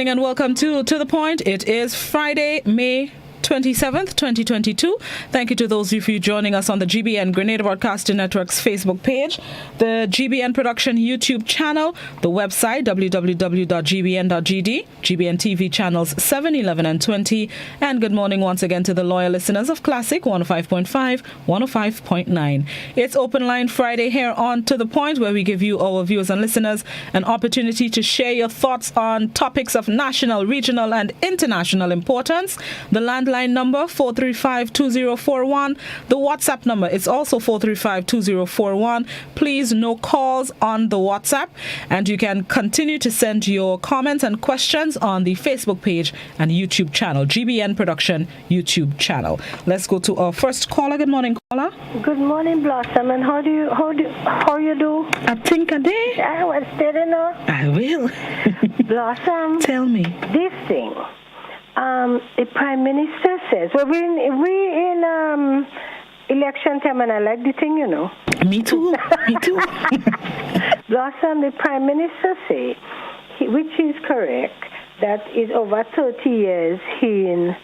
morning and welcome to The Point. It is Friday, May 27th, 2022. Thank you to those of you joining us on the GBN Grenada Broadcasting Network's Facebook page, the GBN Production YouTube channel, the website www.gbn.gd, GBN TV channels 7, 11 and 20, and good morning once again to the loyal listeners of Classic 105.5, 105.9. It's Open Line Friday here on To The Point, where we give you, our viewers and listeners, an opportunity to share your thoughts on topics of national, regional and international importance. The landline number 435-2041. The WhatsApp number is also 435-2041. Please, no calls on the WhatsApp, and you can continue to send your comments and questions on the Facebook page and YouTube channel, GBN Production YouTube channel. Let's go to our first caller. Good morning, caller. Good morning, Blossom. And how you do? I think I did. I was telling her. I will. Blossom. Tell me. This thing. The Prime Minister says, well, we in election time, and I like the thing, you know. Me too. Blossom, the Prime Minister say, which is correct, that is over 30 years he's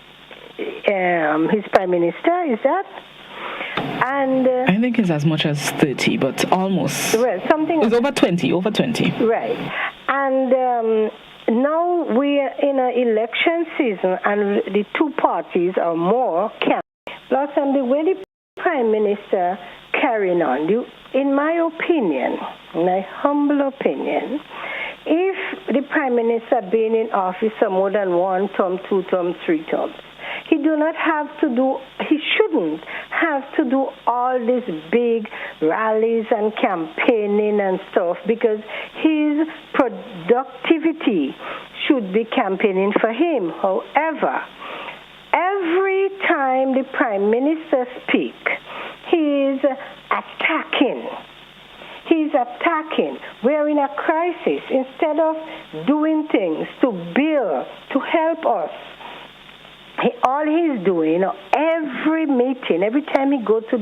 Prime Minister, is that? And I think it's as much as 30, but almost. Well, something. It's over 20. Right. And now we are in an election season, and the two parties are more camp. Blossom, the way the Prime Minister carrying on, in my opinion, my humble opinion, if the Prime Minister been in office for more than 1 term, 2 terms, 3 terms, he shouldn't have to do all these big rallies and campaigning and stuff, because his productivity should be campaigning for him. However, every time the Prime Minister speaks, he's attacking. We're in a crisis. Instead of doing things to build, to help us, all he's doing, every meeting, every time he goes to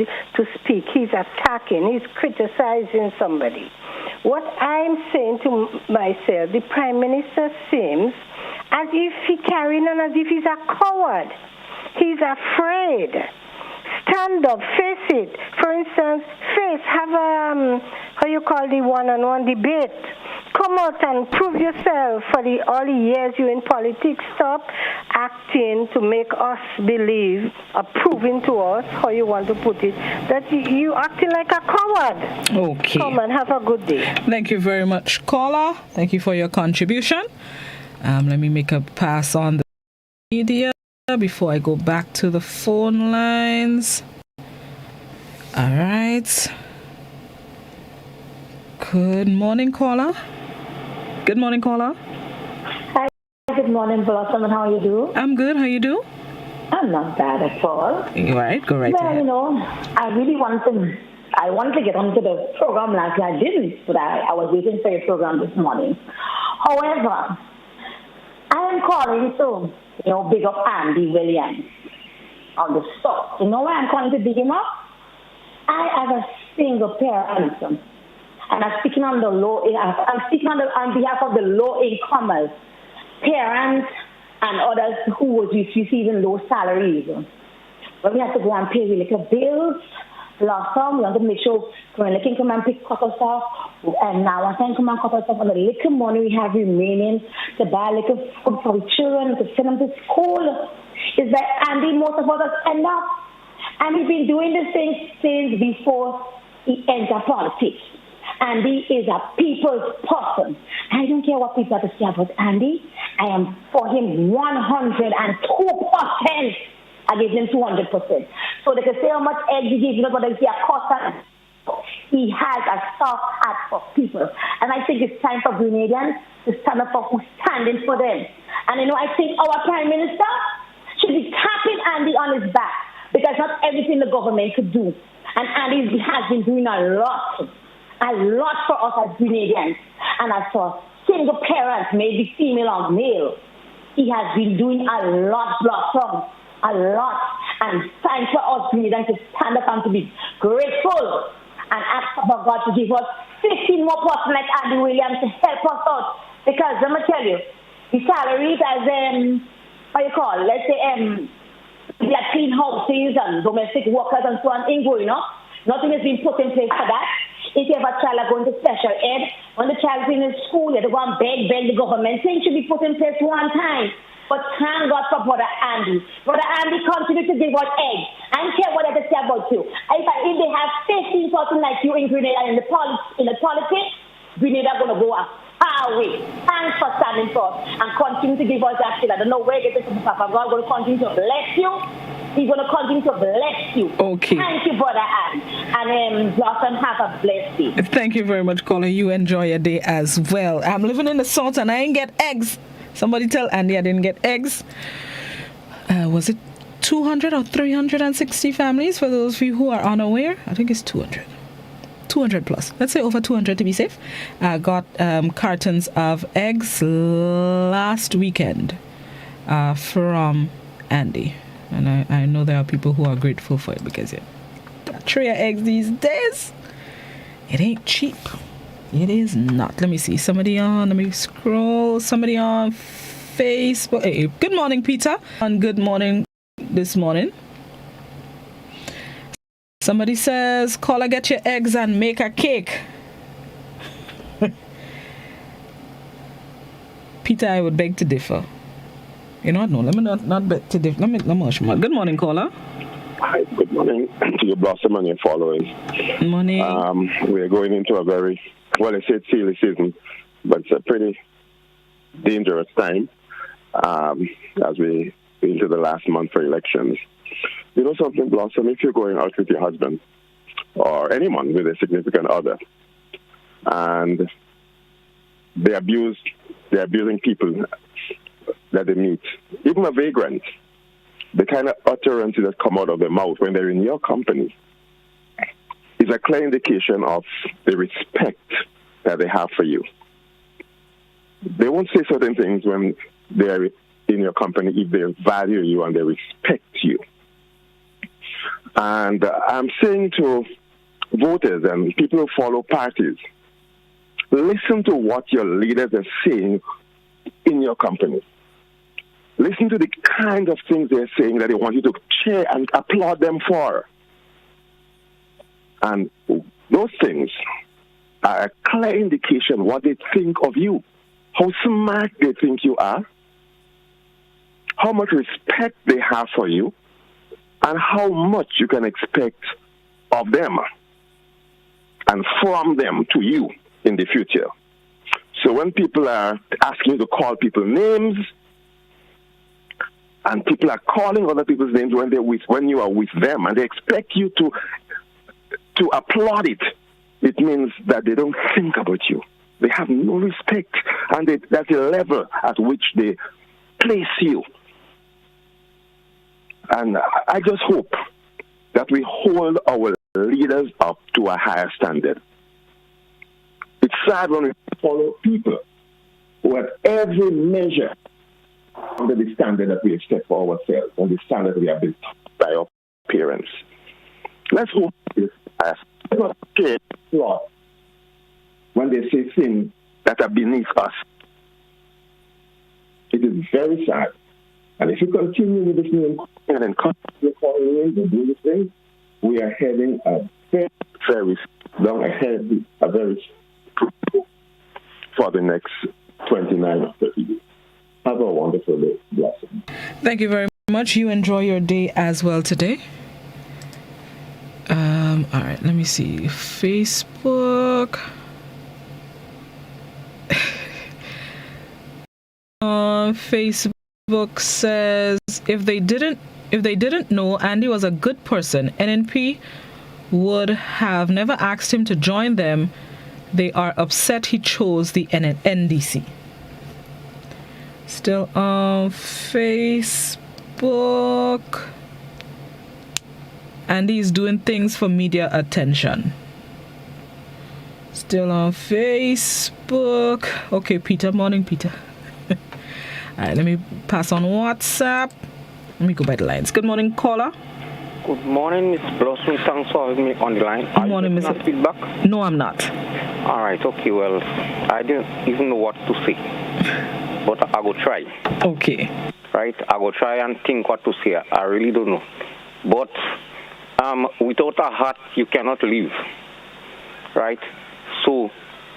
speak, he's attacking, he's criticizing somebody. What I'm saying to myself, the Prime Minister seems as if he carrying on as if he's a coward. He's afraid. Stand up, face it. For instance, have a, the one-on-one debate. Come out and prove yourself for all the years you're in politics. Stop acting to make us believe, or proving to us, how you want to put it, that you acting like a coward. Okay. Come and have a good day. Thank you very much, caller. Thank you for your contribution. Let me make a pass on the media before I go back to the phone lines. All right. Good morning, caller. Good morning, caller. Hi, good morning, Blossom, and how you do? I'm good. How you do? I'm not bad at all. All right, go right ahead. I really wanted to get onto the program last night. I didn't, but I was waiting for your program this morning. However, I am calling to, big up Andy Williams on the stock. You know why I'm calling to big him up? I have a single parent, and I'm speaking on behalf of the low-incomers, parents and others who was receiving low salaries. But we have to go and pay really bills. Last time, we want to make sure when they can come and pick cut us off, and now I can come and cut us off on the little money we have remaining to buy little food for the children, to send them to school. Is that Andy, most of us end up, and he's been doing this thing since before he entered politics. Andy is a people's person. I don't care what people have to say about Andy. I am for him 102%. I give him 200%. So they can say how much eggs he gives, but they say a cost. He has a soft heart for people. And I think it's time for Grenadians to stand up for who's standing for them. And I think our Prime Minister should be tapping Andy on his back, because not everything the government could do. And Andy has been doing a lot for us as Grenadians. And as for single parents, maybe female or male, he has been doing a lot, Blossom. A lot. And time for us Grenadians to stand up and to be grateful and ask for God to give us 15 more persons like Andy Williams to help us out. Because let me tell you, the salaries as let's say they are clean houses and domestic workers and so on ain't going up. Nothing has been put in place for that. If you have a child going to special ed, when the child's in school, you have to go and beg the government. Things should be put in place one time. But thank God for Brother Andy. Brother Andy continues to give out eggs. I don't care what I say about you. If they have 15 something like you in Grenada in the politics, Grenada going to go up far away. Thanks for standing for us and continue to give us that shit. I don't know where you get this from, Papa. God going to continue to bless you. He's going to continue to bless you. Okay. Thank you, Brother Ann. And Blossom, have a blessed day. Thank you very much, caller. You enjoy your day as well. I'm living in the South and I ain't get eggs. Somebody tell Andy I didn't get eggs. Was it 200 or 360 families for those of you who are unaware? I think it's 200. 200 plus. Let's say over 200 to be safe. Got cartons of eggs last weekend from Andy. And I know there are people who are grateful for it because a tray of eggs these days, it ain't cheap. It is not. Let me see. Let me scroll. Somebody on Facebook. Hey, good morning, Peter. On good morning this morning. Somebody says, caller, get your eggs and make a cake. Peter, I would beg to differ. You know what? No, let me not bet to differ. Let me good morning, caller. Hi, good morning to your Blossom and your followers. Good morning. We are going into a very, I say it's silly season, but it's a pretty dangerous time as we into the last month for elections. You know something, Blossom? If you're going out with your husband or anyone with a significant other, and they're abusing people that they meet, even a vagrant, the kind of utterances that come out of their mouth when they're in your company is a clear indication of the respect that they have for you. They won't say certain things when they're in your company if they value you and they respect you. And I'm saying to voters and people who follow parties, listen to what your leaders are saying in your company. Listen to the kind of things they're saying that they want you to cheer and applaud them for. And those things are a clear indication what they think of you, how smart they think you are, how much respect they have for you, and how much you can expect of them and from them to you in the future. So when people are asking you to call people names, and people are calling other people's names when you are with them, and they expect you to applaud it, it means that they don't think about you. They have no respect, and that's the level at which they place you. And I just hope that we hold our leaders up to a higher standard. It's sad when we follow people who at every measure under the standard that we have set for ourselves and the standard we have been taught by our parents. Let's hope this as not care when they say things that are beneath us. It is very sad. And if you continue with this new and then continue calling in and do this thing, we are heading a very long ahead, a very for the next 29 or 30 years. Have a wonderful day. Blessing. Thank you very much. You enjoy your day as well today. All right, let me see. Facebook. Facebook says if they didn't know Andy was a good person, NNP would have never asked him to join them. They are upset he chose the NDC. Still on Facebook. Andy is doing things for media attention. Still on Facebook. Okay, Peter. Morning, Peter. All right, let me pass on WhatsApp. Let me go by the lines. Good morning, caller. Good morning, Miss Blossom. Thanks for having me on the line. Good morning, Mr. Feedback? No, I'm not. All right, okay, well, I didn't even know what to say. but I go try. Okay. Right? I go try and think what to say. I really don't know. But without a heart, you cannot live. Right? So,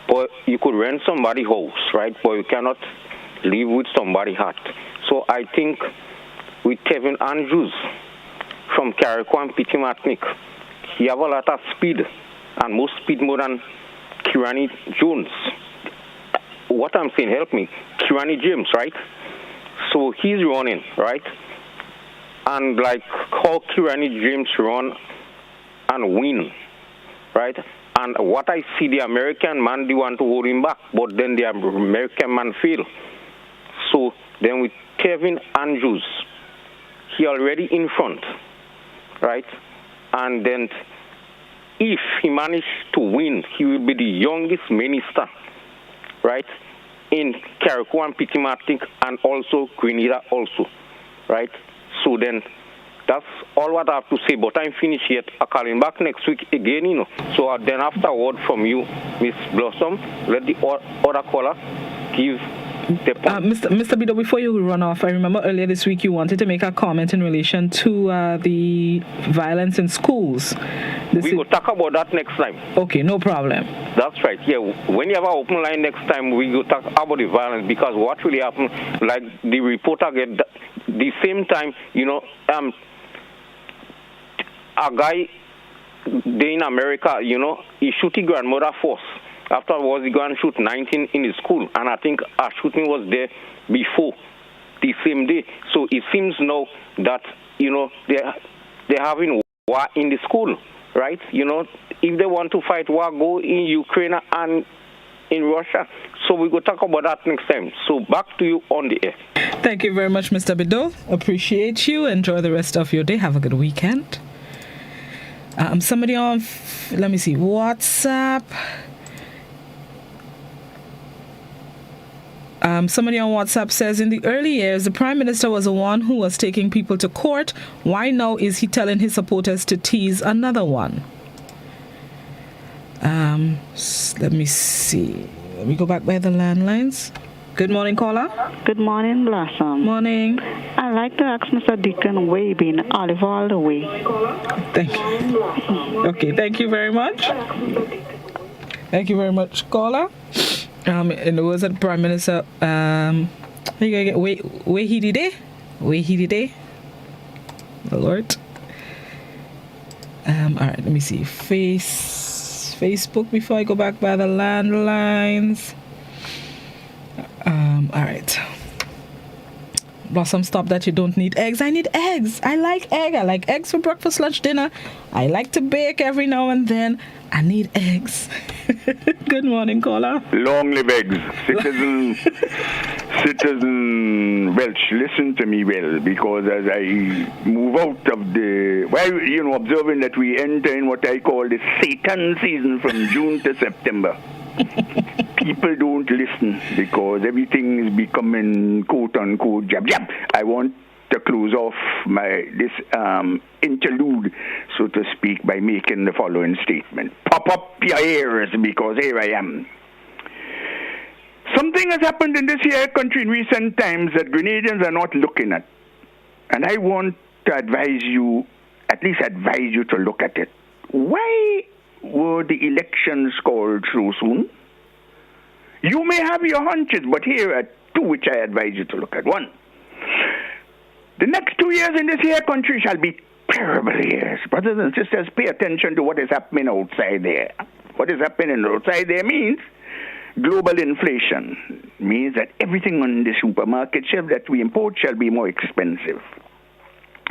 but you could rent somebody's house, right? But you cannot live with somebody's heart. So I think with Kevin Andrews from Carriacou and Petit Martinique, he have a lot of speed, and more speed more than Kirani Jones. What I'm saying, help me, Kirani James, right? So he's running, right? And like how Kirani James run and win, right? And what I see, the American man, they want to hold him back, but then the American man fail. So then with Kevin Andrews, he already in front, right? And then if he managed to win, he will be the youngest minister, right, in Carriacou and Petit Martinique and also Grenada also, right? So then that's all what I have to say, but I'm finished yet. I'll call him back next week again, you know. So then after a word from you, Miss Blossom, let the other caller give the point. Mr. Bido, before you run off, I remember earlier this week you wanted to make a comment in relation to the violence in schools. We will talk about that next time. Okay, no problem. That's right. Yeah, when you have an open line next time, we will talk about the violence, because what really happened, like the reporter get the same time, you know, a guy in America, you know, he shoot his grandmother first. Afterwards, he go and shoot 19 in his school, and I think a shooting was there before the same day. So it seems now that, you know, they're having war in the school, right? You know, if they want to fight war, go in Ukraine and in Russia. So we will talk about that next time. So back to you on the air. Thank you very much, Mr. Bido. Appreciate you. Enjoy the rest of your day. Have a good weekend. Somebody on, let me see, WhatsApp. Somebody on WhatsApp says, in the early years, the Prime Minister was the one who was taking people to court. Why now is he telling his supporters to tease another one? Let me see. Let me go back by the landlines. Good morning, caller. Good morning, Blossom. Morning. I'd like to ask Mr. Deacon where he been, Olive all the way. Thank you. Okay, thank you very much. Thank you very much, caller. In the words of the Prime Minister, where he did it? The Lord. All right, let me see. Facebook before I go back by the landlines. All right. Blossom, stop that. You don't need eggs. I need eggs. I like egg. I like eggs for breakfast, lunch, dinner. I like to bake every now and then. I need eggs. Good morning, caller. Long live eggs. Citizen Welsh, listen to me well, because as I move out of observing that we enter in what I call the Satan season from June to September. People don't listen because everything is becoming quote-unquote jab. I want to close off this interlude, so to speak, by making the following statement. Pop up your ears, because here I am. Something has happened in this here country in recent times that Grenadians are not looking at. And I want to advise you to look at it. Why were the elections called so soon? You may have your hunches, but here are two which I advise you to look at. One, the next 2 years in this here country shall be terrible years. Brothers and sisters, pay attention to what is happening outside there. What is happening outside there means global inflation. Means that everything on the supermarket shelf that we import shall be more expensive.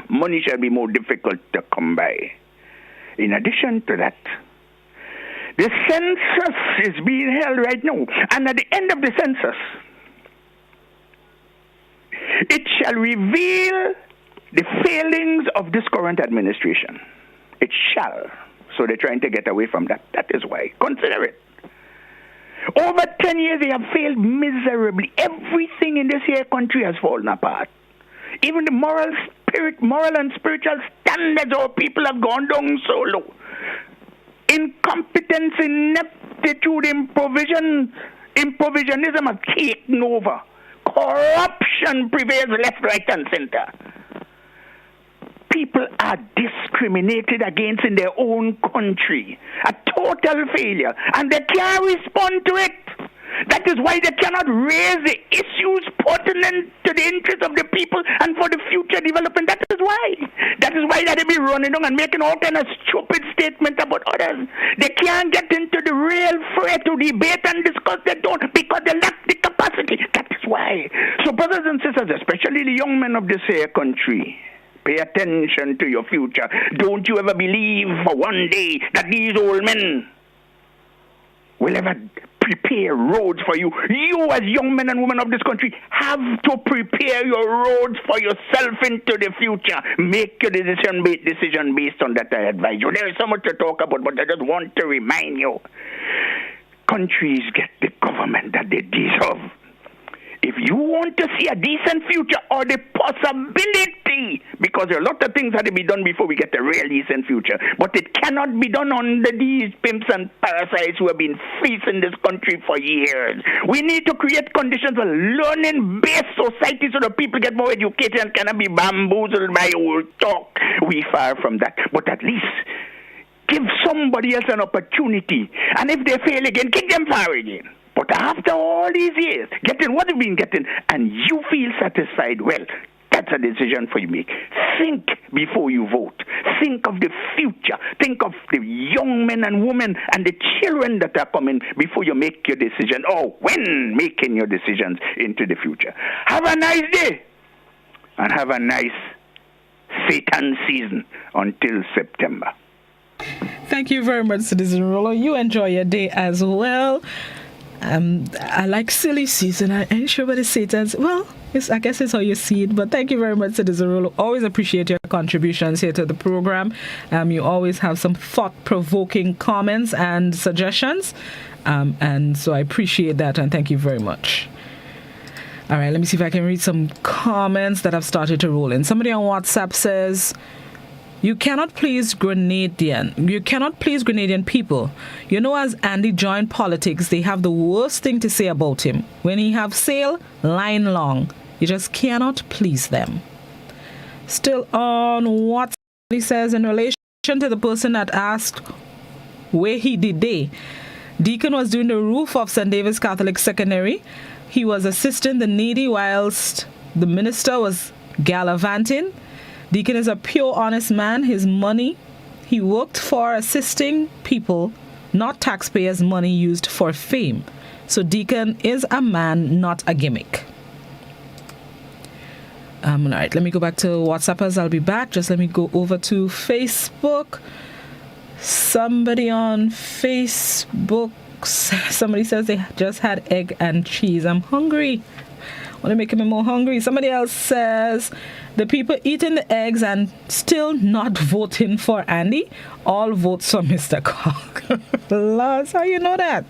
Money shall be more difficult to come by. In addition to that, the census is being held right now. And at the end of the census, it shall reveal the failings of this current administration. It shall. So they're trying to get away from that. That is why. Consider it. Over 10 years, they have failed miserably. Everything in this here country has fallen apart. Even the moral and spiritual standards of our people have gone down so low. Incompetence, ineptitude, improvisionism have taken over. corruption prevails left, right, and center. People are discriminated against in their own country. A total failure. And they can't respond to it. That is why they cannot raise the issues pertinent to the interest of the people and for the future development. That is why. That is why they be running on and making all kind of stupid statements about others. They can't get into the real fray to debate and discuss. They don't because they lack the capacity. That is why. So brothers and sisters, especially the young men of this here country, pay attention to your future. Don't you ever believe for one day that these old men will ever prepare roads for you. You as young men and women of this country have to prepare your roads for yourself into the future. Make your decision based on that, I advise you. There is so much to talk about, but I just want to remind you. Countries get the government that they deserve. If you want to see a decent future or the possibility, because there are a lot of things that have to be done before we get a real decent future, but it cannot be done under these pimps and parasites who have been fleecing this country for years. We need to create conditions for learning-based society so that people get more educated and cannot be bamboozled by old talk. We far from that, but at least give somebody else an opportunity, and if they fail again, kick them far again. But after all these years, getting what you've been getting, and you feel satisfied, well, that's a decision for you to make. Think before you vote. Think of the future. Think of the young men and women and the children that are coming before you make your decision, or when making your decisions into the future. Have a nice day, and have a nice Satan season until September. Thank you very much, Citizen Rollo. You enjoy your day as well. I like silly season. I ain't sure what it says. Well, I guess it's how you see it. But thank you very much, Citizen Rollo. Always appreciate your contributions here to the program. You always have some thought-provoking comments and suggestions. And so I appreciate that, and thank you very much. All right, let me see if I can read some comments that have started to roll in. Somebody on WhatsApp says, You cannot please Grenadian people. You know, as Andy joined politics, they have the worst thing to say about him. When he have sale, line long. You just cannot please them. Still on what he says in relation to the person that asked where he did they. Deacon was doing the roof of St. David's Catholic Secondary. He was assisting the needy whilst the minister was gallivanting. Deacon is a pure, honest man. His money he worked for assisting people, not taxpayers' money used for fame. So Deacon is a man, not a gimmick. All right, let me go back to WhatsAppers. I'll be back. Just let me go over to Facebook. Somebody on Facebook, somebody says they just had egg and cheese. I'm hungry. Want to make me more hungry. Somebody else says the people eating the eggs and still not voting for Andy, all votes for Mr. Cock. Lars, how you know that?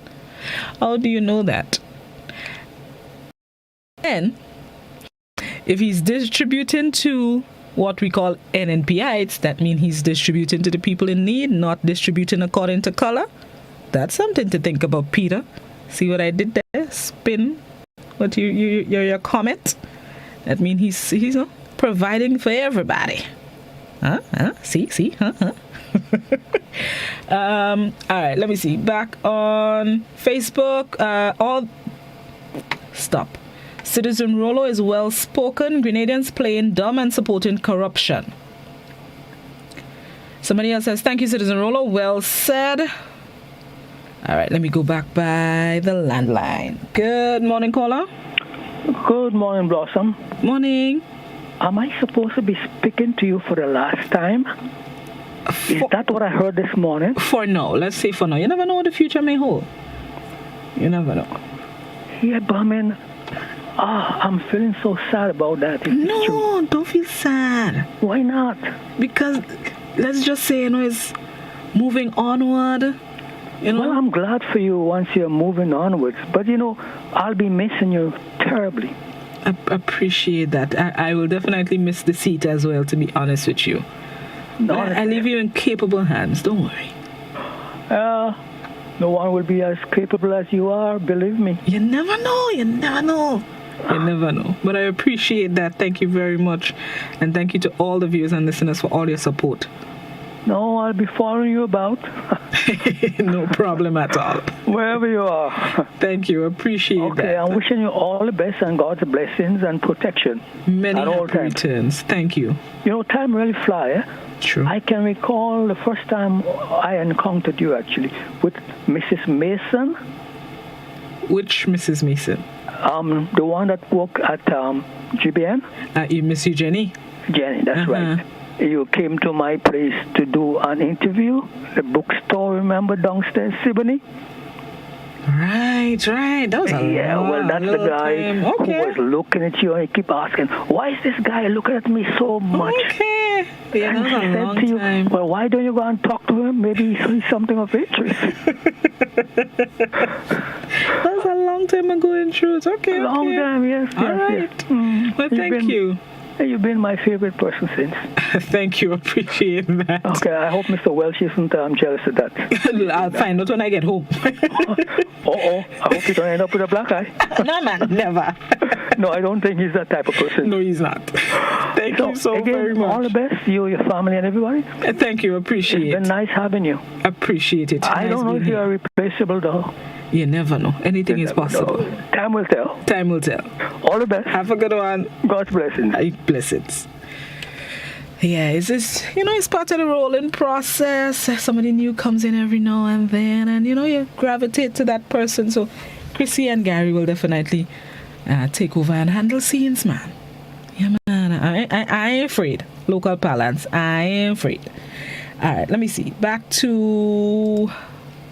How do you know that? And if he's distributing to what we call NNPites, that means he's distributing to the people in need, not distributing according to color. That's something to think about, Peter. See what I did there? Spin. What your comment? That means he's providing for everybody. See. All right, let me see. Back on Facebook. Stop. Citizen Rollo is well spoken. Grenadians playing dumb and supporting corruption. Somebody else says, thank you, Citizen Rollo. Well said. All right, let me go back by the landline. Good morning, caller. Good morning, Blossom. Morning. Am I supposed to be speaking to you for the last time? Is that what I heard this morning? For now. Let's say for now. You never know what the future may hold. You never know. Yeah, but I mean, I'm feeling so sad about that. No, don't feel sad. Why not? Because let's just say, it's moving onward. Well, I'm glad for you once you're moving onwards. But, I'll be missing you terribly. I appreciate that. I will definitely miss the seat as well, to be honest with you. No, I leave you in capable hands. Don't worry. No one will be as capable as you are, believe me. You never know. You never know. But I appreciate that. Thank you very much. And thank you to all the viewers and listeners for all your support. No, I'll be following you about. No problem at all. Wherever you are. Thank you. Appreciate that. Okay, I'm wishing you all the best and God's blessings and protection. Many at all happy times. returns. Thank you. You know, time really flies. True. I can recall the first time I encountered you, actually, with Mrs. Mason. Which Mrs. Mason? The one that worked at GBN. Miss Jenny? Jenny, that's right. You came to my place to do an interview, the bookstore, remember, downstairs, Siboney? Right. That was that's the guy who was looking at you and he keep asking, why is this guy looking at me so much? Okay. Yeah, that was a long to you, time. well, why don't you go and talk to him? Maybe he's something of interest. That was a long time ago in truth. Okay. Long time, yes. All right. Yes. Well, thank you. You've been my favorite person since. Thank you. Appreciate that. Okay, I hope Mr. Welsh isn't jealous of that. I'll find out when I get home. I hope you don't end up with a black eye. No, man, never. No, I don't think he's that type of person. No, he's not. Thank you so again, very much. All the best, you, your family, and everybody. Thank you. Appreciate it. It's been nice having you. Appreciate it. I don't know if you are replaceable, though. You never know. Anything is possible. Time will tell. Time will tell. All the best. Have a good one. God's blessings. Blessings. Yeah, it's part of the rolling process. Somebody new comes in every now and then, and you gravitate to that person. So Chrissy and Gary will definitely take over and handle scenes, man. Yeah, man. I ain't afraid. Local parlance. I ain't afraid. All right, let me see. Back to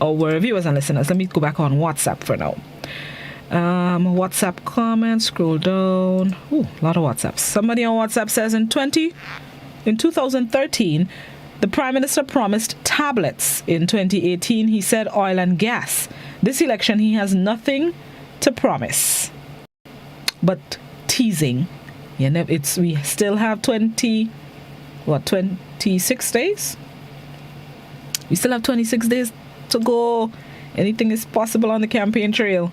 our viewers and listeners. Let me go back on WhatsApp for now. WhatsApp comments, scroll down. Ooh, a lot of WhatsApps. Somebody on WhatsApp says in 2013, the Prime Minister promised tablets. In 2018, he said oil and gas. This election, he has nothing to promise. But teasing. We still have 26 days? We still have 26 days to go. Anything is possible on the campaign trail.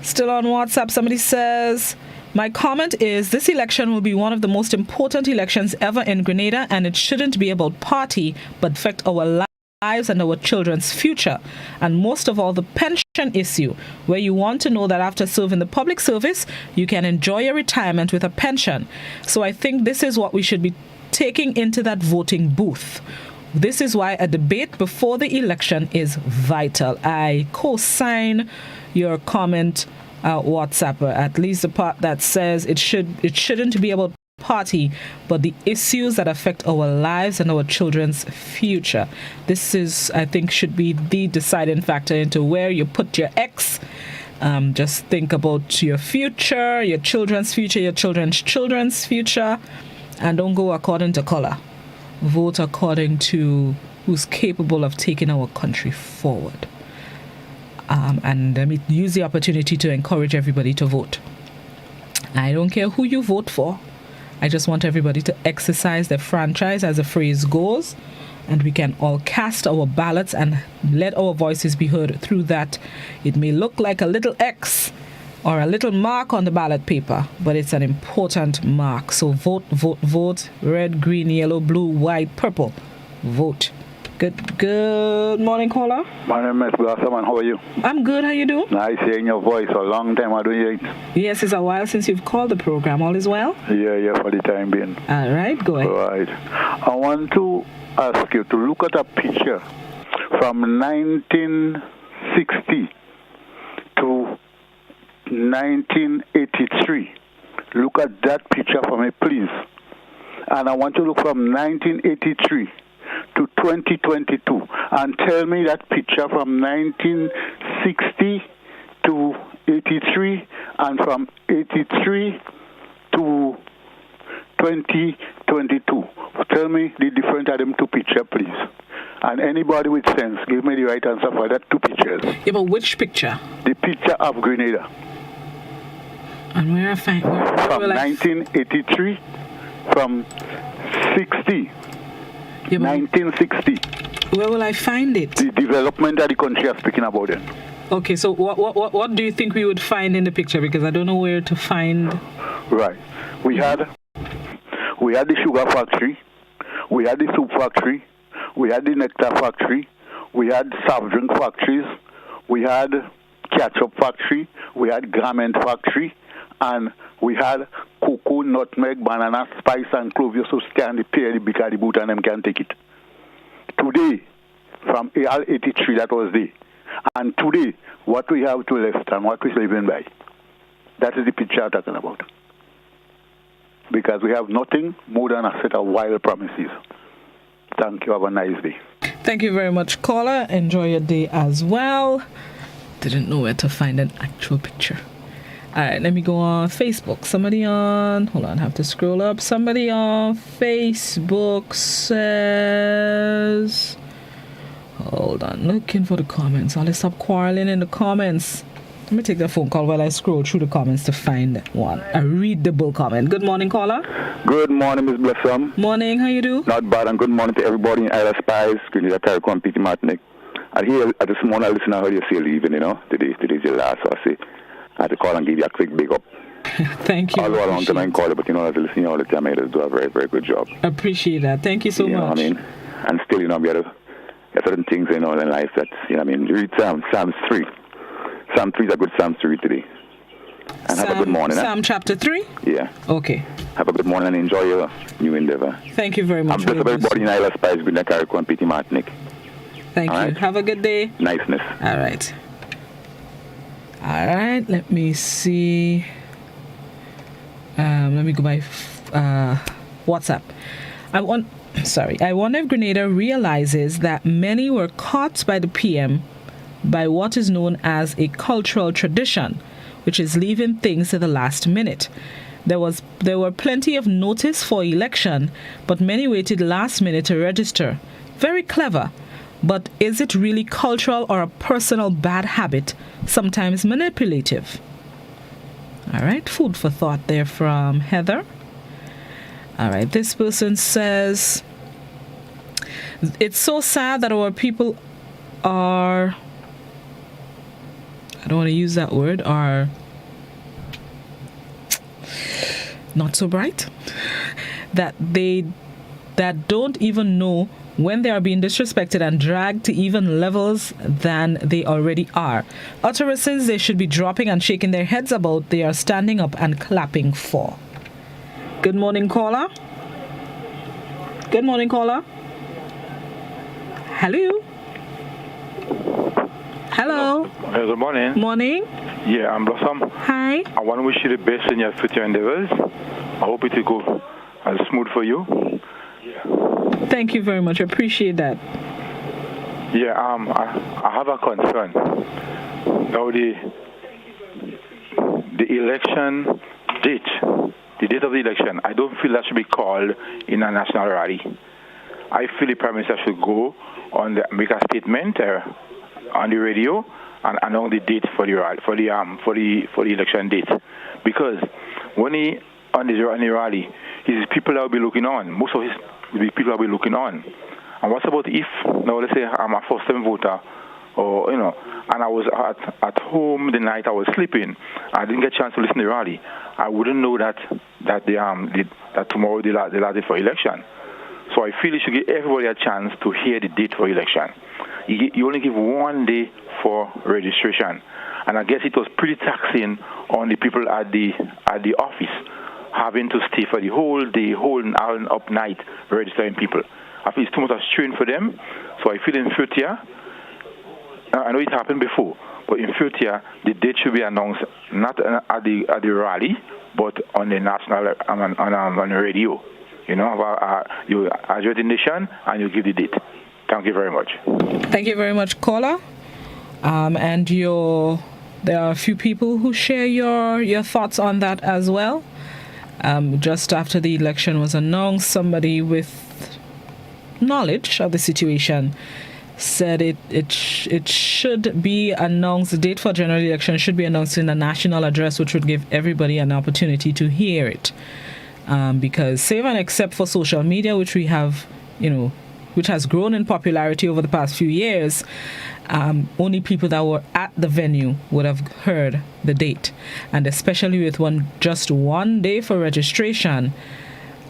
Still on WhatsApp, somebody says, my comment is this election will be one of the most important elections ever in Grenada, and it shouldn't be about party, but affect our lives and our children's future. And most of all, the pension issue, where you want to know that after serving the public service, you can enjoy your retirement with a pension. So I think this is what we should be taking into that voting booth. This is why a debate before the election is vital. I co-sign your comment, WhatsApper, at least the part that says it shouldn't be about party, but the issues that affect our lives and our children's future. This is, I think, should be the deciding factor into where you put your X. Just think about your future, your children's future, your children's children's future, and don't go according to color. Vote according to who's capable of taking our country forward. And let me use the opportunity to encourage everybody to vote. I don't care who you vote for. I just want everybody to exercise their franchise, as the phrase goes, and we can all cast our ballots and let our voices be heard through that. It may look like a little X or a little mark on the ballot paper, but it's an important mark. So vote, vote, vote. Red, green, yellow, blue, white, purple. Vote. Good morning, caller. My name is Blossom, how are you? I'm good. How you doing? Nice hearing your voice. A long time I don't hear it. Yes, it's a while since you've called the program. All is well? Yeah, for the time being. All right, go ahead. All right. I want to ask you to look at a picture from 1960 to 1983. Look at that picture for me, please. And I want to look from 1983 to 2022 and tell me that picture from 1960 to 83 and from 83 to 2022. Tell me the difference of them two pictures, please. And anybody with sense, give me the right answer for that two pictures. Yeah, but which picture? The picture of Grenada. And where I find from 1983, from 60. 1960. Where will I find it? The development that the country is speaking about it. Okay, so what do you think we would find in the picture? Because I don't know where to find. Right. We had the sugar factory, we had the soup factory, we had the nectar factory, we had soft drink factories, we had ketchup factory, we had garment factory, and we had cocoa, nutmeg, banana, spice, and clove. You so scan the pay, the big, the boot, and them can take it. Today, from AL 83, that was there. And today, what we have to left and what we're living by. That is the picture I'm talking about. Because we have nothing more than a set of wild promises. Thank you. Have a nice day. Thank you very much, caller. Enjoy your day as well. Didn't know where to find an actual picture. All right, let me go on Facebook. Hold on, I have to scroll up. Somebody on Facebook says... Hold on, looking for the comments. I'll stop quarreling in the comments. Let me take the phone call while I scroll through the comments to find one. A readable comment. Good morning, caller. Good morning, Ms. Blossom. Morning, how you do? Not bad, and good morning to everybody in Isla Spice, Grenada, Carriacou, Petite Martinique. And here, at this morning, I listen, I heard you say leaving, Today's your last, so I say, I had to call and give you a quick big up. Thank you. All around time I call you, but I listen all the time, I do a very, very good job. Appreciate that. Thank you so much. Know what I mean? And still, we have certain things, in life that, read Psalms 3. Psalm 3 is a good Psalm to read today. And have a good morning. Psalm chapter 3? Yeah. Okay. Have a good morning and enjoy your new endeavor. Thank you very much. I'm blessed everybody in Isla Spice, Grenada, Carriacou, and Petite Martinique. Thank you. Right? Have a good day. Niceness. All right. All right. Let me see. Let me go by WhatsApp. I wonder if Grenada realizes that many were caught by the PM by what is known as a cultural tradition, which is leaving things to the last minute. There were plenty of notice for election, but many waited last minute to register. Very clever. But is it really cultural or a personal bad habit, sometimes manipulative? All right, food for thought there from Heather. All right, this person says, it's so sad that our people are, I don't want to use that word, are not so bright, that don't even know when they are being disrespected and dragged to even levels than they already are. Utterances they should be dropping and shaking their heads about, they are standing up and clapping for. Good morning, caller. Good morning, caller. Hello. Hello. Hey, good morning. Morning. Yeah, I'm Blossom. Hi. I want to wish you the best in your future endeavors. I hope it will go as smooth for you. Thank you very much. I appreciate that. Yeah, I have a concern. Now the election date, the date of the election, I don't feel that should be called in a national rally. I feel the Prime Minister should go on make a statement on the radio and announce the date for the election date, because when he on the rally, his people will be looking on. Most of his people will be looking on. And what about if, now let's say I'm a first-time voter, or and I was at home the night I was sleeping, I didn't get a chance to listen to the rally. I wouldn't know that tomorrow the last day for election. So I feel you should give everybody a chance to hear the date for election. You only give 1 day for registration, and I guess it was pretty taxing on the people at the office, having to stay for the whole day, whole up night registering people. I feel it's too much of a strain for them. So I feel in future, I know it happened before, but in future the date should be announced not at the rally, but on the national on the radio. You address the nation and you give the date. Thank you very much. Thank you very much, caller. And there are a few people who share your thoughts on that as well. Just after the election was announced, somebody with knowledge of the situation said it should be announced, the date for general election should be announced in a national address, which would give everybody an opportunity to hear it. Because save and except for social media, which we have, which has grown in popularity over the past few years, only people that were at the venue would have heard the date. And especially with just one day for registration,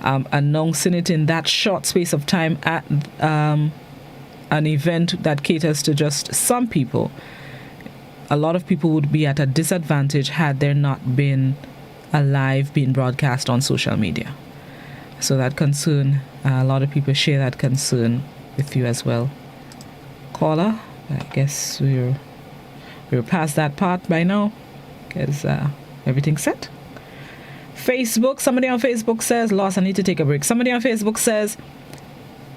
announcing it in that short space of time at an event that caters to just some people, a lot of people would be at a disadvantage had there not been a live being broadcast on social media. So that concern, a lot of people share that concern with you as well. Caller, I guess we're past that part by now because everything's set. Facebook, somebody on Facebook says, Loss, I need to take a break. Somebody on Facebook says,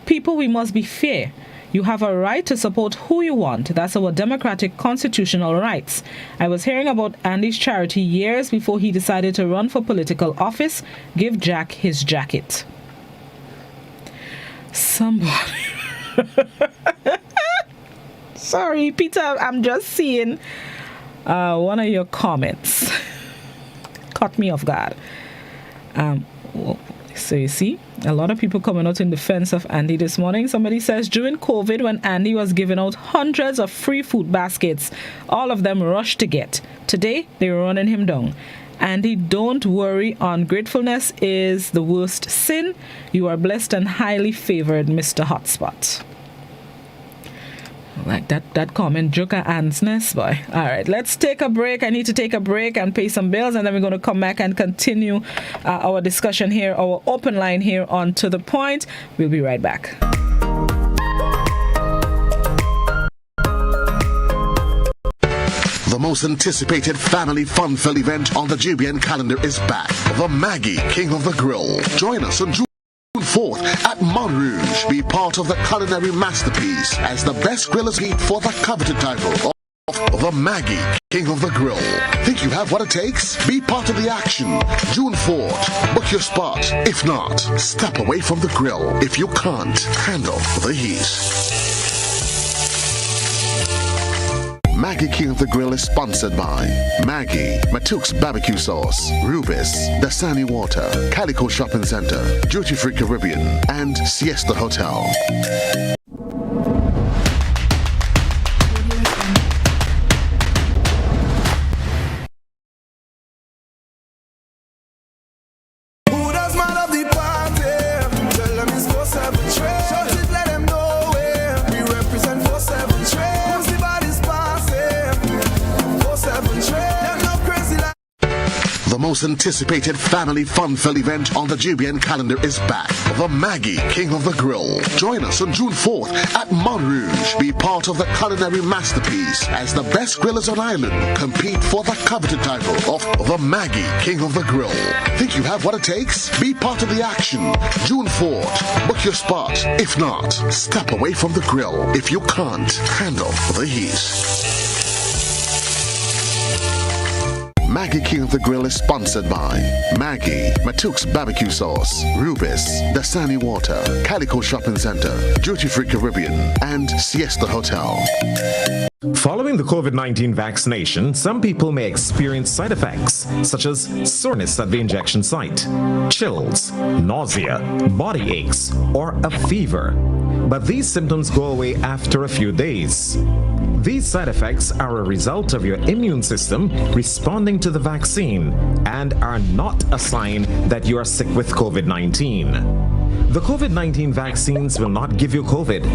people, we must be fair. You have a right to support who you want. That's our democratic constitutional rights. I was hearing about Andy's charity years before he decided to run for political office. Give Jack his jacket. Somebody. Sorry, Peter, I'm just seeing one of your comments. Caught me off guard. So you see, a lot of people coming out in defense of Andy this morning. Somebody says, during COVID, when Andy was giving out hundreds of free food baskets, all of them rushed to get. Today, they're running him down. Andy, don't worry. Ungratefulness is the worst sin. You are blessed and highly favored, Mr. Hotspot. Like that comment, joker ansness, boy. All right, let's take a break. I need to take a break and pay some bills, and then we're going to come back and continue our discussion here, our open line here on To The Point. We'll be right back. The most anticipated family fun-filled event on the GBN calendar is back. The Maggie King of the Grill. Join us on June 4th at Mount Rouge. Be part of the culinary masterpiece as the best grillers meet for the coveted title of the Maggie King of the Grill. Think you have what it takes? Be part of the action. June 4th. Book your spot. If not, step away from the grill. If you can't handle the heat. Maggie King of the Grill is sponsored by Maggie, Matuk's Barbecue Sauce, Rubis, Dasani Water, Calico Shopping Center, Duty Free Caribbean, and Siesta Hotel. The most anticipated family fun-filled event on the GBN calendar is back. The Maggie King of the Grill. Join us on June 4th at Mount Rouge. Be part of the culinary masterpiece as the best grillers on island compete for the coveted title of the Maggie King of the Grill. Think you have what it takes? Be part of the action. June 4th. Book your spot. If not, step away from the grill. If you can't handle the heat. Maggie King of the Grill is sponsored by Maggie, Matuk's Barbecue Sauce, Rubis, Dasani Water, Calico Shopping Center, Duty Free Caribbean, and Siesta Hotel. Following the COVID-19 vaccination, some people may experience side effects such as soreness at the injection site, chills, nausea, body aches, or a fever. But these symptoms go away after a few days. These side effects are a result of your immune system responding to the vaccine and are not a sign that you are sick with COVID-19. The COVID-19 vaccines will not give you COVID.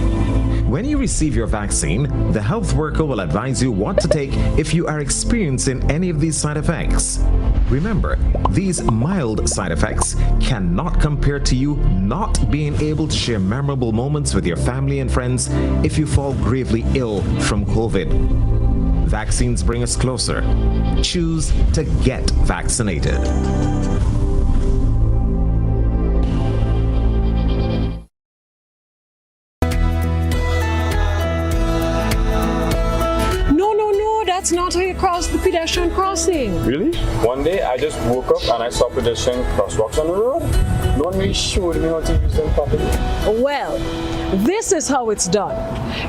When you receive your vaccine, the health worker will advise you what to take if you are experiencing any of these side effects. Remember, these mild side effects cannot compare to you not being able to share memorable moments with your family and friends if you fall gravely ill from COVID. Vaccines bring us closer. Choose to get vaccinated. That's not how you cross the pedestrian crossing. Really? One day I just woke up and I saw pedestrian crosswalks on the road. No one really showed me how to use them properly. Well, this is how it's done.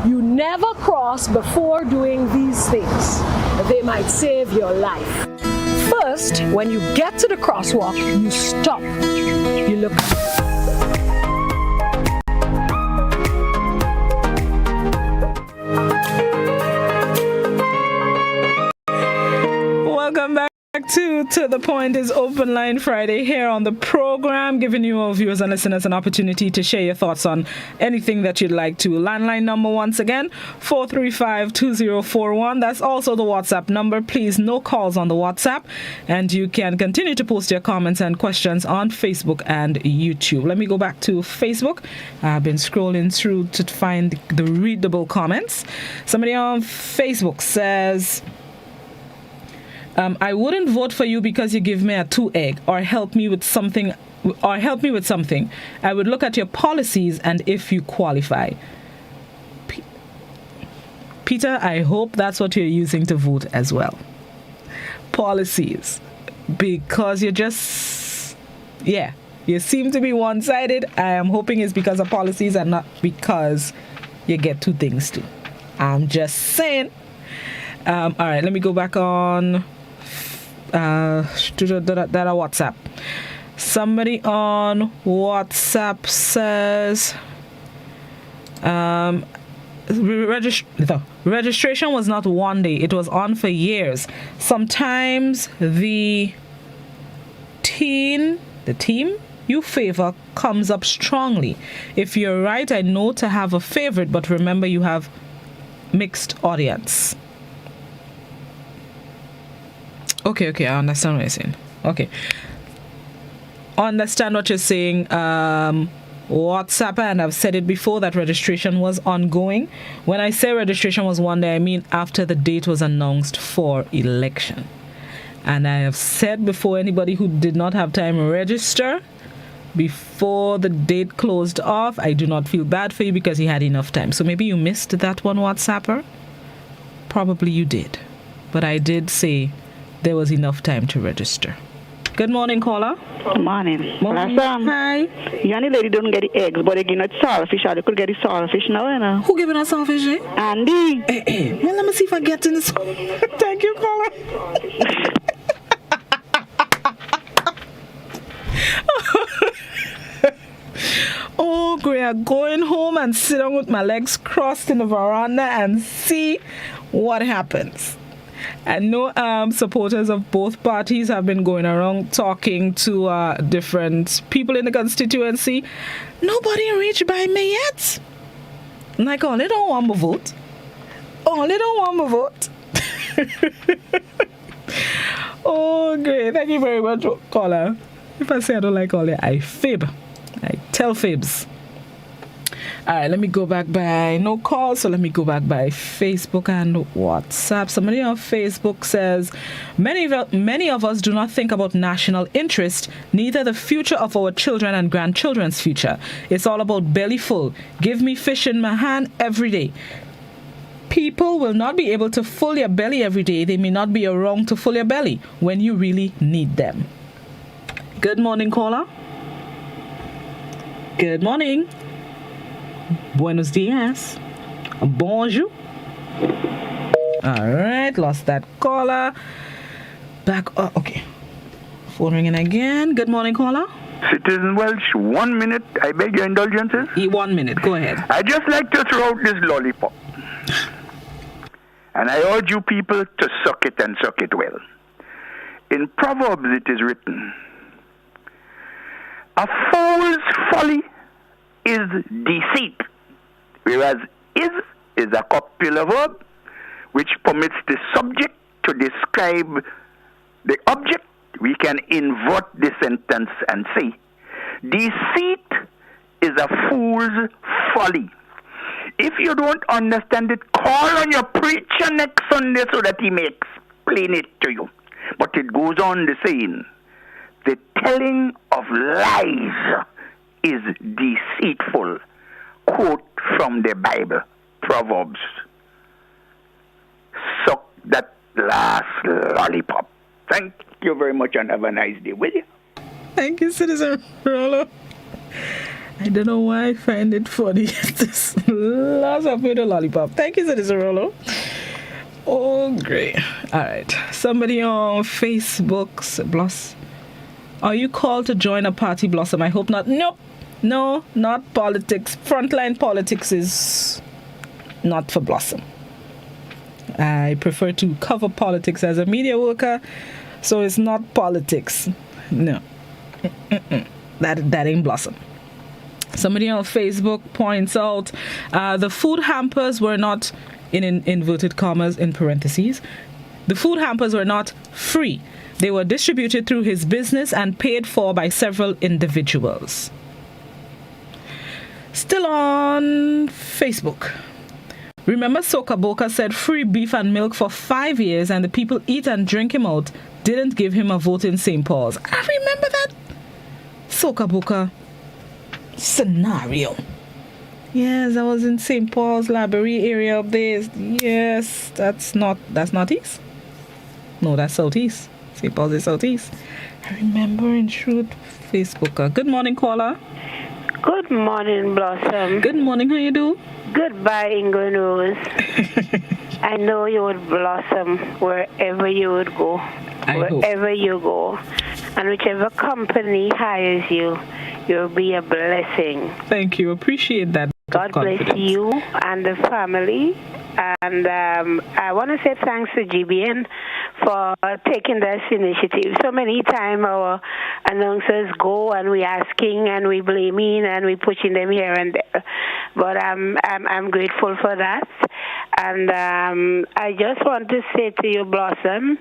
You never cross before doing these things. They might save your life. First, when you get to the crosswalk, you stop. You look. Back to the point is Open Line Friday here on the program, giving you all viewers and listeners an opportunity to share your thoughts on anything that you'd like to. Landline number once again 435-2041. That's also the WhatsApp number. Please, no calls on the WhatsApp, and you can continue to post your comments and questions on Facebook and YouTube. Let me go back to Facebook. I've been scrolling through to find the readable comments. Somebody on Facebook says, I wouldn't vote for you because you give me a 2 egg or help me with something. I would look at your policies and if you qualify. Peter, I hope that's what you're using to vote as well. Policies. Because you're just, you seem to be one-sided. I am hoping it's because of policies and not because you get 2 things too. I'm just saying. All right, let me go back on that WhatsApp. Somebody on WhatsApp says registration was not one day, it was on for years. Sometimes the team you favor comes up strongly. If you're right, I know to have a favorite, but remember you have mixed audience. Okay, I understand what you're saying. Okay. Understand what you're saying. WhatsApp, and I've said it before that registration was ongoing. When I say registration was one day, I mean after the date was announced for election. And I have said before, anybody who did not have time to register before the date closed off, I do not feel bad for you because you had enough time. So maybe you missed that one, WhatsApper. Probably you did. But I did say there was enough time to register. Good morning, caller. Good morning. Hi. You and the lady don't get the eggs, but they give us saltfish, or they could get the saltfish now, you know. Who giving us saltfish, eh? Andy. Well, let me see if I get in this. Thank you, caller. Oh, great. I'm going home and sit down with my legs crossed in the veranda and see what happens. And no supporters of both parties have been going around talking to different people in the constituency. Nobody reached by me yet. Like, oh, they don't want my vote. Oh, great. Thank you very much, caller. If I say I don't like all that, I fib. I tell fibs. All right, let me go back by no call, so let me go back by Facebook and WhatsApp. Somebody on Facebook says, many of us do not think about national interest, neither the future of our children and grandchildren's future. It's all about belly full. Give me fish in my hand every day. People will not be able to fill your belly every day. They may not be around to fill your belly when you really need them. Good morning, caller. Good morning. Buenos dias. Bonjour. All right, lost that caller. Back up. Okay. Phone ringing again. Good morning, caller. Citizen Welsh, 1 minute. I beg your indulgences. 1 minute. Go ahead. I just like to throw out this lollipop. And I urge you people to suck it and suck it well. In Proverbs it is written, a fool's folly is deceit, whereas is a copula verb which permits the subject to describe the object. We can invert the sentence and say, deceit is a fool's folly. If you don't understand it, call on your preacher next Sunday so that he may explain it to you. But it goes on the saying, the telling of lies is deceitful. Quote from the Bible, Proverbs. Suck that last lollipop. Thank you very much and have a nice day with you. Thank you, Citizen Rollo. I don't know why I find it funny. This lots of little lollipop. Thank you, Citizen Rollo. Oh, great. All right. Somebody on Facebook's Blossom. Are you called to join a party, Blossom? I hope not. Nope. No, not politics. Frontline politics is not for Blossom. I prefer to cover politics as a media worker. So it's not politics. No. That ain't Blossom. Somebody on Facebook points out the food hampers were not, in inverted commas, in parentheses, the food hampers were not free. They were distributed through his business and paid for by several individuals. Still on Facebook. Remember Soka Boka said free beef and milk for 5 years and the people eat and drink him out didn't give him a vote in St. Paul's. I remember that Soka Boka scenario. Yes, I was in St. Paul's library area up there. Yes, that's not east. No, that's southeast. St. Paul's is southeast. I remember in truth, Facebooker. Good morning, caller. Good morning, Blossom. Good morning, how you do? Goodbye, England Rose. I know you would blossom wherever you would go. Wherever you go. And whichever company hires you, you'll be a blessing. Thank you. Appreciate that. God bless you and the family. And I want to say thanks to GBN for taking this initiative. So many times our announcers go and we asking and we blaming and we pushing them here and there. But I'm grateful for that. And I just want to say to you, Blossom,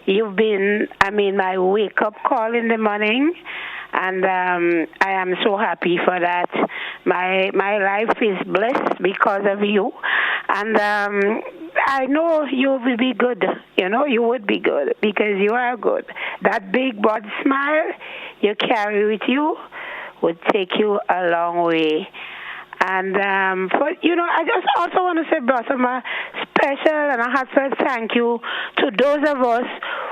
you've been, my wake-up call in the morning. And I am so happy for that. My life is blessed because of you. And I know you will be good. You know, you would be good because you are good. That big broad smile you carry with you would take you a long way. And, I just also want to say, Blossom, a special and a heartfelt thank you to those of us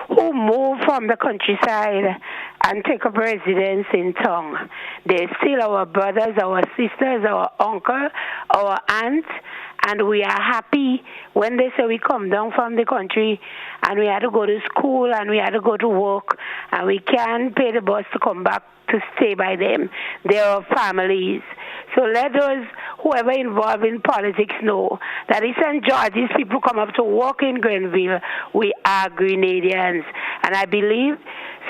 who move from the countryside and take up residence in town. They're still our brothers, our sisters, our uncle, our aunts, and we are happy when they say we come down from the country and we had to go to school and we had to go to work and we can't pay the bus to come back to stay by them. They are families. So let those, whoever involved in politics, know that if St. George's people come up to work in Grenville, we are Grenadians. And I believe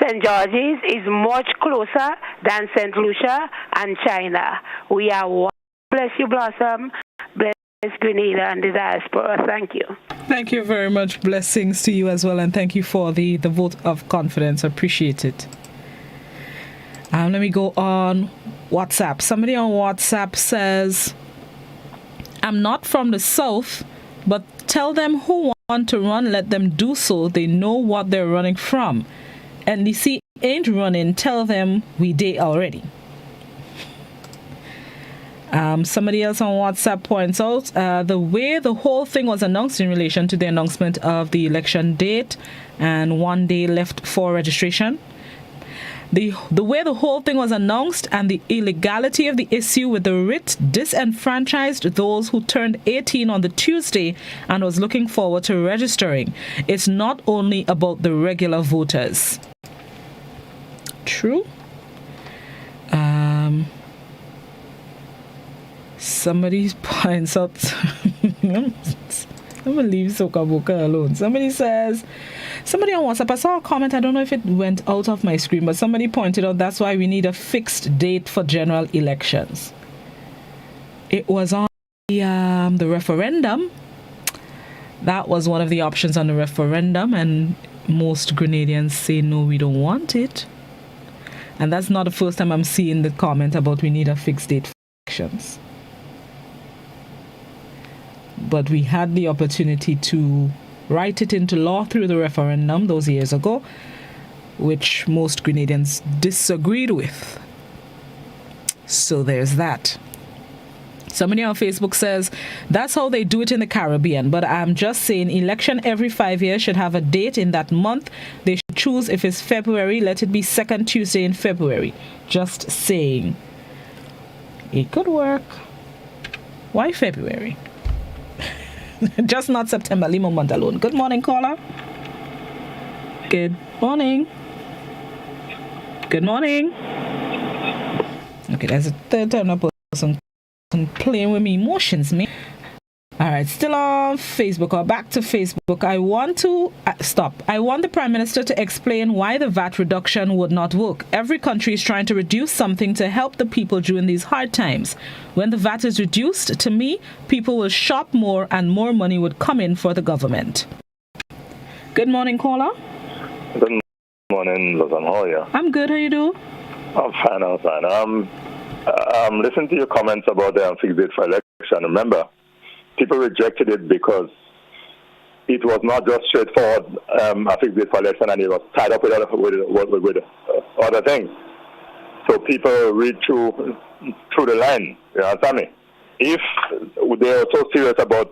St. George's is much closer than St. Lucia and China. We are one. Bless you, Blossom. Bless Grenada and the diaspora. Thank you. Thank you very much. Blessings to you as well. And thank you for the vote of confidence. Appreciate it. Let me go on WhatsApp. Somebody on WhatsApp says, I'm not from the South, but tell them who want to run, let them do so. They know what they're running from. NDC ain't running, tell them we did already. Somebody else on WhatsApp points out the way the whole thing was announced in relation to the announcement of the election date and 1 day left for registration. The way the whole thing was announced and the illegality of the issue with the writ disenfranchised those who turned 18 on the Tuesday and was looking forward to registering. It's not only about the regular voters. True. Somebody points out I'm going to leave Soka Boka alone. Somebody on WhatsApp, I saw a comment, I don't know if it went out of my screen, but somebody pointed out that's why we need a fixed date for general elections. It was on the referendum. That was one of the options on the referendum, and most Grenadians say no, we don't want it. And that's not the first time I'm seeing the comment about we need a fixed date for elections. But we had the opportunity to write it into law through the referendum those years ago, which most Grenadians disagreed with. So there's that. Somebody on Facebook says, that's how they do it in the Caribbean, but I'm just saying election every 5 years should have a date in that month. They should choose if it's February, let it be second Tuesday in February. Just saying. It could work. Why February? Just not September. Leave a month alone. Good morning, caller. Good morning. Good morning. Okay, there's a third time a person playing with me emotions, man. All right. right, still on Facebook, or back to Facebook. I want the Prime Minister to explain why the VAT reduction would not work. Every country is trying to reduce something to help the people during these hard times. When the VAT is reduced, to me, people will shop more and more money would come in for the government. Good morning, caller. Good morning, Lozan. How are you? I'm good. How you do? I'm fine. Listen to your comments about the fixed date for election. Remember, people rejected it because it was not just straightforward a fixed date for election, and it was tied up with other things. So people read through the line. You understand me? If they are so serious about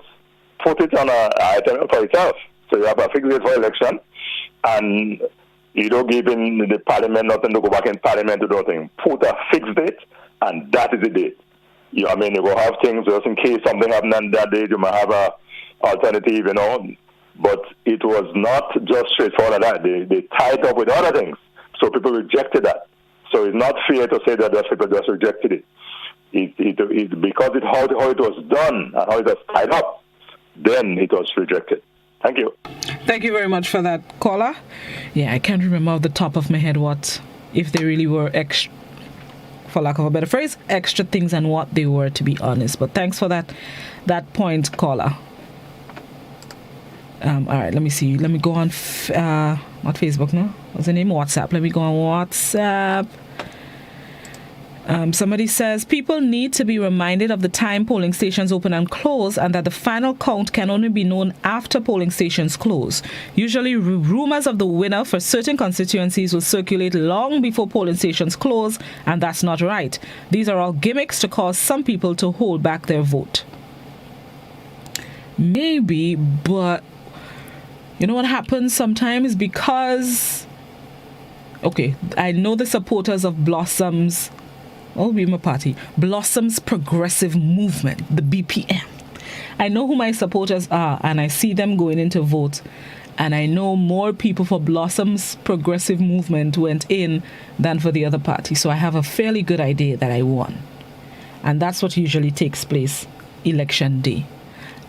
put it on an item for itself, so you have a fixed date for election, and you don't give in the parliament nothing to go back in parliament to do nothing. Put a fixed date, and that is the date. You will have things just in case something happened on that date. You might have a alternative, But it was not just straightforward like that. They tied up with other things, so people rejected that. So it's not fair to say that those people just rejected it. It because how it was done and how it was tied up, then it was rejected. Thank you. Thank you very much for that, caller. Yeah, I can't remember off the top of my head if they really were extra, for lack of a better phrase, extra things and what they were, to be honest. But thanks for that point, caller. All right, let me see. Let me go on, not Facebook, no? What's the name? WhatsApp. Let me go on WhatsApp. Somebody says, people need to be reminded of the time polling stations open and close, and that the final count can only be known after polling stations close. Usually, rumors of the winner for certain constituencies will circulate long before polling stations close, and that's not right. These are all gimmicks to cause some people to hold back their vote. Maybe, but you know what happens sometimes? Because, okay, I know the supporters of Blossom's Progressive Movement, the BPM. I know who my supporters are, and I see them going into vote, and I know more people for Blossom's Progressive Movement went in than for the other party, so I have a fairly good idea that I won. And that's what usually takes place election day.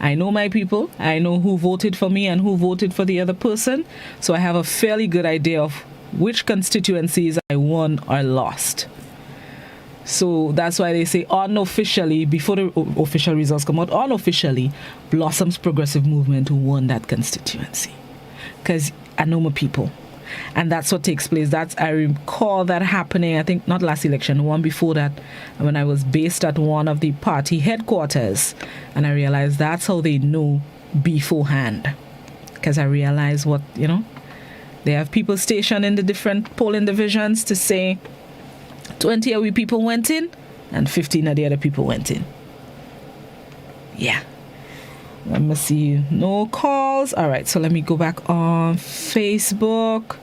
I know my people, I know who voted for me and who voted for the other person, so I have a fairly good idea of which constituencies I won or lost. So that's why they say unofficially, before the official results come out, unofficially, Blossom's Progressive Movement won that constituency. Because I know my people. And that's what takes place. I recall that happening, I think not last election, one before that, when I was based at one of the party headquarters. And I realized that's how they know beforehand. Because I realized they have people stationed in the different polling divisions to say 20 of we people went in and 15 of the other people went in. Yeah. Let me see. No calls. All right, so let me go back on Facebook.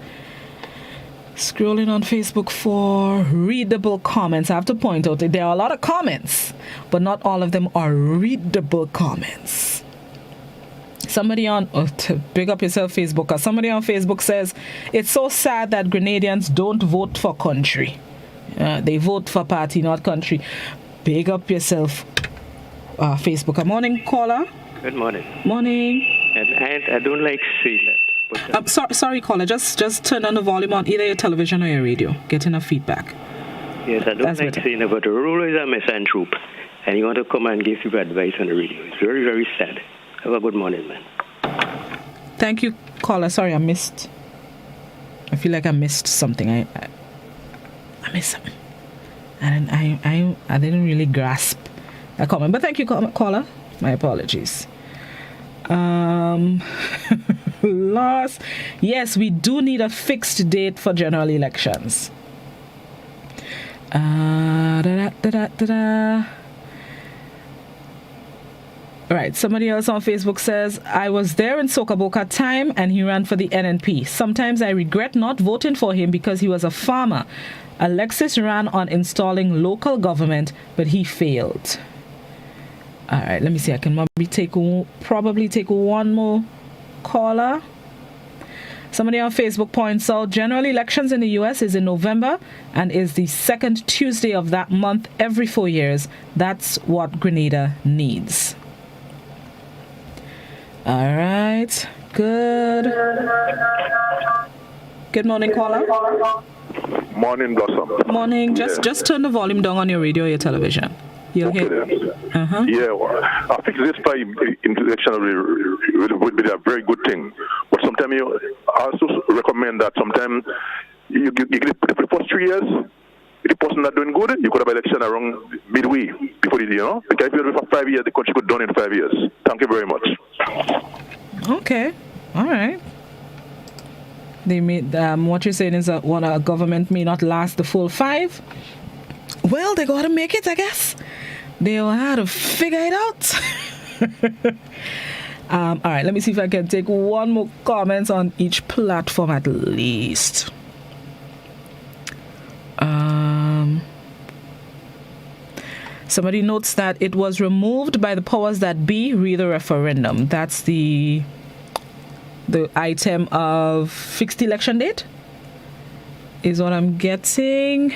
Scrolling on Facebook for readable comments. I have to point out that there are a lot of comments, but not all of them are readable comments. Somebody to big up yourself, Facebook. Somebody on Facebook says, it's so sad that Grenadians don't vote for country. They vote for party, not country. Big up yourself, Facebook. A morning, caller. Good morning. Morning. And I don't like saying that. But sorry, caller. Just turn on the volume on either your television or your radio. Get enough feedback. Yes, I don't like saying that, but the ruler is a misanthrope, and you want to come and give people advice on the radio. It's very, very sad. Have a good morning, man. Thank you, caller. Sorry, I feel like I missed something. I missed something. I didn't really grasp that comment. But thank you, caller. My apologies. Last. Yes, we do need a fixed date for general elections. Right, somebody else on Facebook says, I was there in Sokaboka time and he ran for the NNP. Sometimes I regret not voting for him because he was a farmer. Alexis ran on installing local government, but he failed. All right, let me see. I can probably take one more caller. Somebody on Facebook points out, general elections in the U.S. is in November and is the second Tuesday of that month every 4 years. That's what Grenada needs. All right. Good morning, caller. Morning, Blossom. Morning. Just turn the volume down on your radio or your television. You'll hear. Yeah, well, I think this time election would be a very good thing. But sometimes I also recommend that sometimes you give the first 3 years, if the person not doing good, you could have election around midway before because if you do it for 5 years, the country could done in 5 years. Thank you very much. Okay. All right. What you're saying is that a government may not last the full 5. Well, they got to make it, I guess. They'll have to figure it out. All right, let me see if I can take one more comment on each platform at least. Somebody notes that it was removed by the powers that be, read the referendum. That's the item of fixed election date is what I'm getting.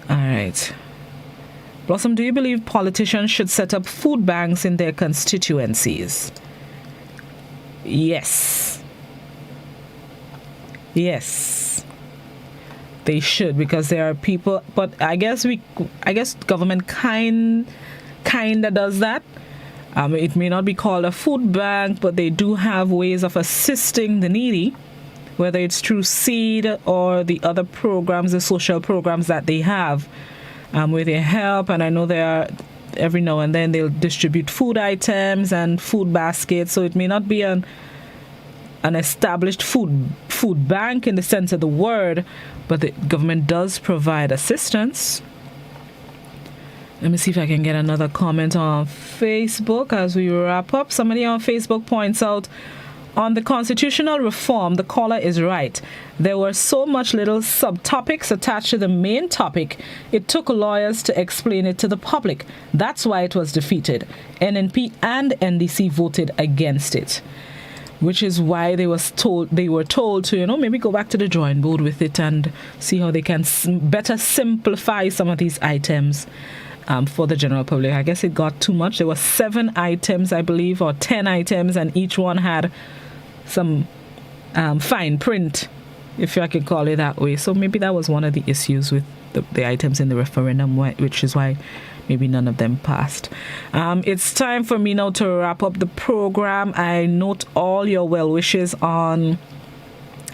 All right. Blossom, do you believe politicians should set up food banks in their constituencies? Yes. Yes. They should, because there are people, but I guess government kinda does that. It may not be called a food bank, but they do have ways of assisting the needy, whether it's through seed or the other programs, the social programs that they have, where they help. And I know every now and then they'll distribute food items and food baskets. So it may not be an established food bank in the sense of the word, but the government does provide assistance. Let me see if I can get another comment on Facebook as we wrap up. Somebody on Facebook points out, on the constitutional reform, the caller is right. There were so much little subtopics attached to the main topic, it took lawyers to explain it to the public. That's why it was defeated. NNP and NDC voted against it, which is why they were told to, maybe go back to the drawing board with it and see how they can better simplify some of these items for the general public. I guess it got too much. There were 7 items, I believe, or 10 items, and each one had some fine print, if I could call it that way. So maybe that was one of the issues with the items in the referendum, which is why maybe none of them passed. It's time for me now to wrap up the program. I note all your well wishes on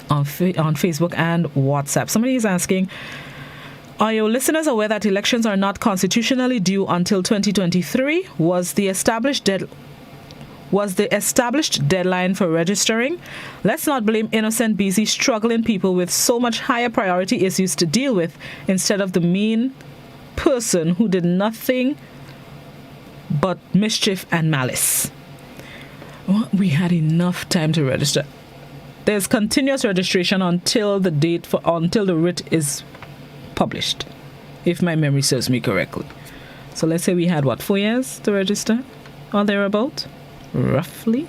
Facebook and WhatsApp. Somebody is asking, are your listeners aware that elections are not constitutionally due until 2023? Was the established deadline for registering? Let's not blame innocent, busy, struggling people with so much higher priority issues to deal with instead of the mean person who did nothing but mischief and malice. Well, we had enough time to register. There's continuous registration until the writ is published, if my memory serves me correctly. So let's say we had 4 years to register or thereabout, roughly.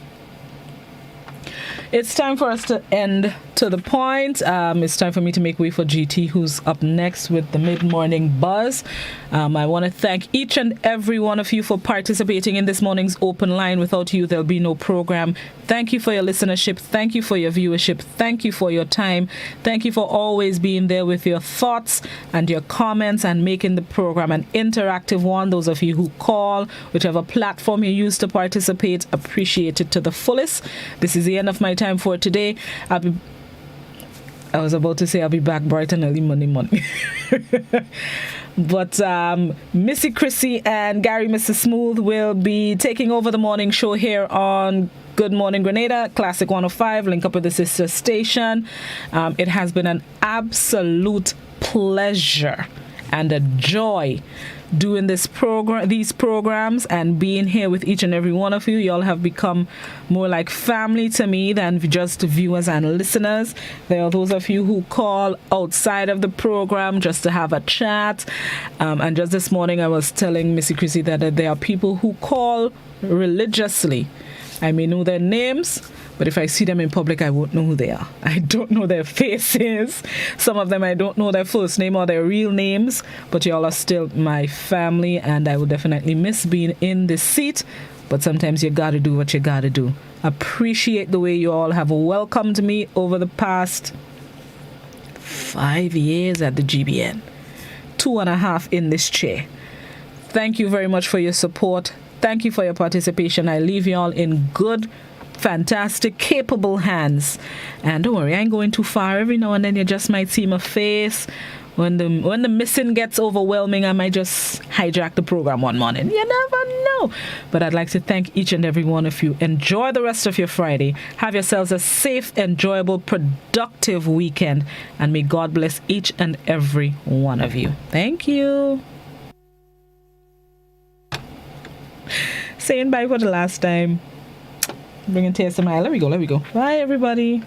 It's time for us to end to the point. It's time for me to make way for GT, who's up next with the mid-morning buzz. I want to thank each and every one of you for participating in this morning's open line. Without you, there'll be no program. Thank you for your listenership. Thank you for your viewership. Thank you for your time. Thank you for always being there with your thoughts and your comments and making the program an interactive one. Those of you who call, whichever platform you use to participate, appreciate it to the fullest. This is the end of my time for today. I was about to say I'll be back bright and early Monday morning. But Missy Chrissy and Gary Mr. Smooth will be taking over the morning show here on Good Morning Grenada, Classic 105, link up with the sister station. It has been an absolute pleasure and a joy doing these programs and being here with each and every one of you. Y'all have become more like family to me than just viewers and listeners. There are those of you who call outside of the program just to have a chat. And just this morning I was telling Missy Chrissy that there are people who call religiously. I may know their names, but if I see them in public, I won't know who they are. I don't know their faces. Some of them, I don't know their first name or their real names, but y'all are still my family, and I will definitely miss being in this seat but sometimes you gotta do what you gotta do. Appreciate the way you all have welcomed me over the past 5 years at the GBN. 2.5 in this chair. Thank you very much for your support. Thank you for your participation. I leave you all in good, fantastic, capable hands. And don't worry, I ain't going too far. Every now and then you just might see my face. When the missing gets overwhelming, I might just hijack the program one morning. You never know. But I'd like to thank each and every one of you. Enjoy the rest of your Friday. Have yourselves a safe, enjoyable, productive weekend. And may God bless each and every one of you. Thank you. Saying bye for the last time. Bringing tears to my eye. Let me go. Bye, everybody.